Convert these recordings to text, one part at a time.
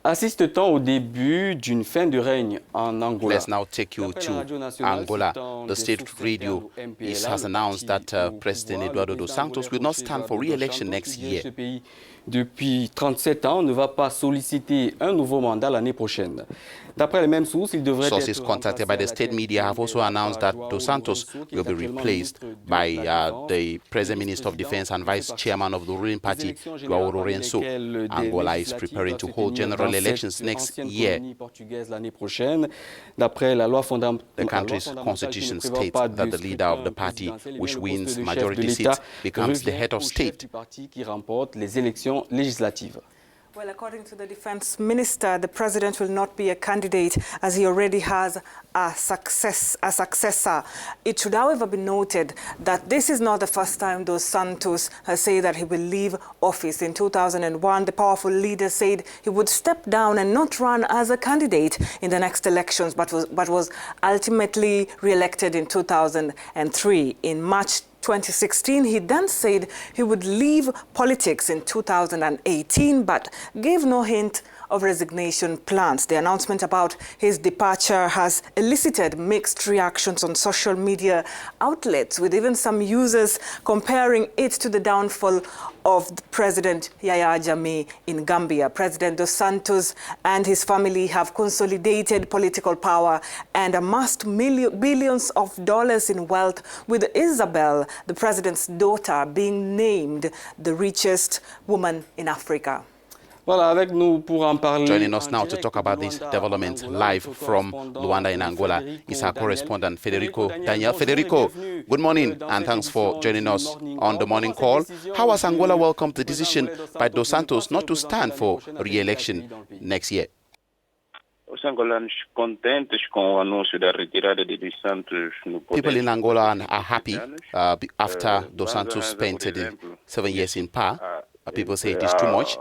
Assiste-t-on au début d'une fin de règne en Angola? Let's now take you to Angola. The state radio has announced that President Eduardo dos Santos will not stand for re-election next year. Depuis 37 ans, ne va pas solliciter un nouveau mandat l'année prochaine. D'après les mêmes sources, il devrait Sources contacted by the state media have also announced that dos Santos will be replaced by the present Minister of Defense and Vice Chairman of the ruling party, João Lourenço. Angola is preparing to hold general elections next year. The country's constitution states that the leader of the party, which wins majority seats, becomes the head of state. Well, according to the defense minister, the president will not be a candidate as he already has a successor. It should, however, be noted that this is not the first time dos Santos has said that he will leave office. In 2001, the powerful leader said he would step down and not run as a candidate in the next elections, but was ultimately re-elected in 2003. In March 2016, he then said he would leave politics in 2018, but gave no hint of resignation plans. The announcement about his departure has elicited mixed reactions on social media outlets, with even some users comparing it to the downfall of President Yahya Jammeh in Gambia. President dos Santos and his family have consolidated political power and amassed billions of dollars in wealth, with Isabel, the president's daughter, being named the richest woman in Africa. Joining us now to talk about this development live from Luanda in Angola is our correspondent, Federico Daniel. Federico, good morning and thanks for joining us on the morning call. How has Angola welcomed the decision by dos Santos not to stand for re-election next year? People in Angola are happy after dos Santos spent 7 years in power. People say it is too much.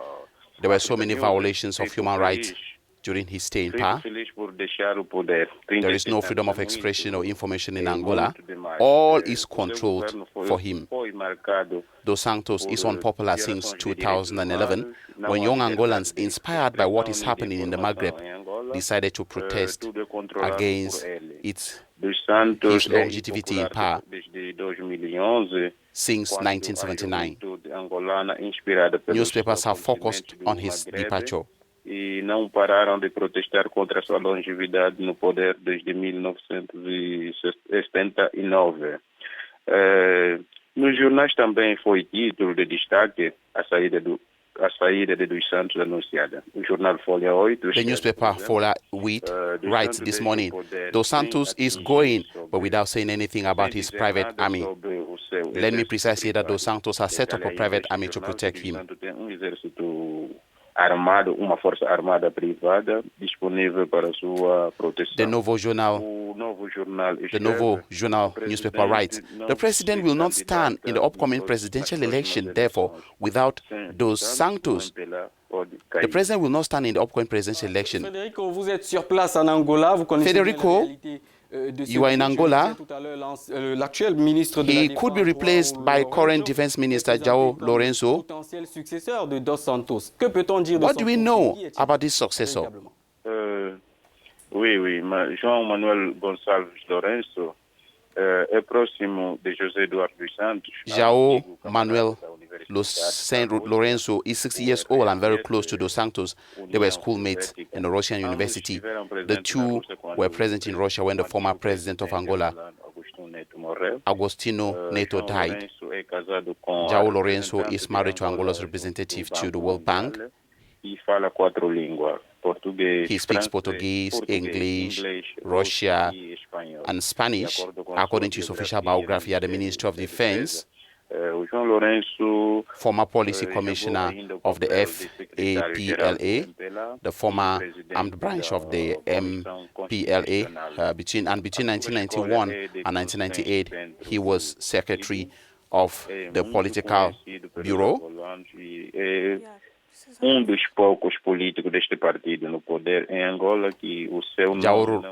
There were so many violations of human rights during his stay in power. There is no freedom of expression or information in Angola. All is controlled for him. Dos Santos is unpopular since 2011, when young Angolans, inspired by what is happening in the Maghreb, decided to protest against his longevity in power since 1979. Newspapers have focused on his departure. E não pararam de protestar contra sua longevidade no poder desde 1979. Nos jornais também foi título de destaque a saída de dos Santos anunciada. O jornal Folha 8... The newspaper Folha 8 writes this morning, dos Santos is going, but without saying anything about his private army. Let me precisely say that dos Santos has set up a private army to protect him. Armado, uma força armada privada disponível para sua proteção. The Novo Jornal newspaper writes, the president will not stand in the upcoming presidential election, therefore, without dos Santos. The president will not stand in the upcoming presidential election. Federico, vous êtes sur place en Angola, vous connaissez Federico, you are in Angola. He could be replaced by current defense minister João Lourenço. What do we know about this successor? Oui, João Manuel Gonçalves Lourenço é próximo de José Eduardo dos Santos. João Manuel Lourenço is 60 years old and very close to dos Santos. They were schoolmates in a Russian university. The two were present in Russia when the former president of Angola, Agostinho Neto, died. João Lourenço is married to Angola's representative to the World Bank. He speaks Portuguese, English, Russian, and Spanish, according to his official biography at the Ministry of Defense. Former policy commissioner of the FAPLA, the former armed branch of the MPLA. Between 1991 and 1998, he was secretary of the political bureau. Dos poucos políticos deste partido no poder em Angola que o seu nome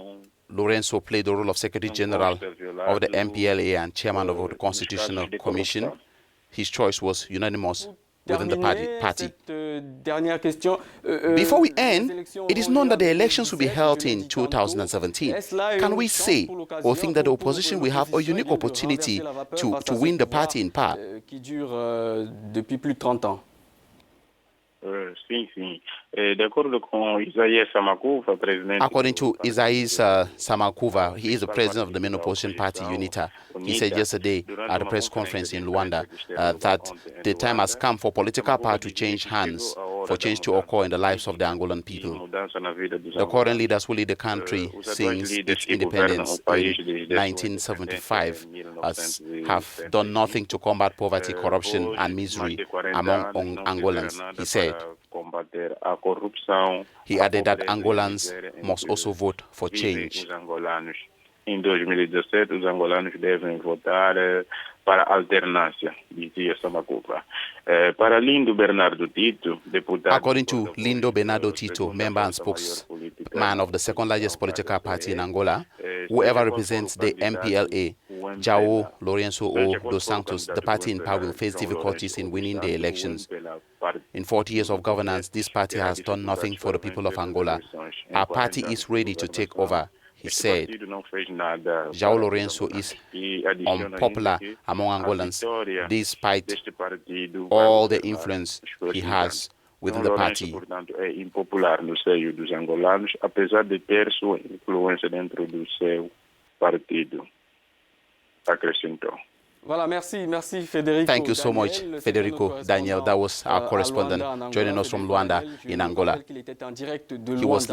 Lourenço played the role of Secretary General of the MPLA and Chairman of the Constitutional Commission. His choice was unanimous within the party. Dernière question. Before we end, it is known that the elections will be held in 2017. Can we say or think that the opposition will have a unique opportunity to win the party in power? Qui dure depuis plus de 30 ans. According to Isaïas Samakuva, he is the president of the main opposition party, UNITA. He said yesterday at a press conference in Luanda that the time has come for political power to change hands, for change to occur in the lives of the Angolan people. The current leaders who lead the country since its independence in 1975 have done nothing to combat poverty, corruption, and misery among Angolans, he said. He added that Angolans must also vote for change. Em 2017, os angolanos devem votar para a alternância, dizia Samakuva. Para Lindo Bernardo Tito, deputado... According to Lindo Bernardo Tito, member and spokesman of the second largest political party in Angola, whoever represents the MPLA, João Lourenço ou dos Santos, the party in power will face difficulties in winning the elections. In 40 years of governance, this party has done nothing for the people of Angola. Our party is ready to take over, he said. João Lourenço is unpopular among Angolans despite all the influence he has within the party. É impopular no seio dos angolanos, apesar de ter sua influência dentro do seu partido. Acrescentou. Voilà, merci Federico. Thank you so much, Federico Daniel. That was our correspondent joining us from Luanda in Angola. He was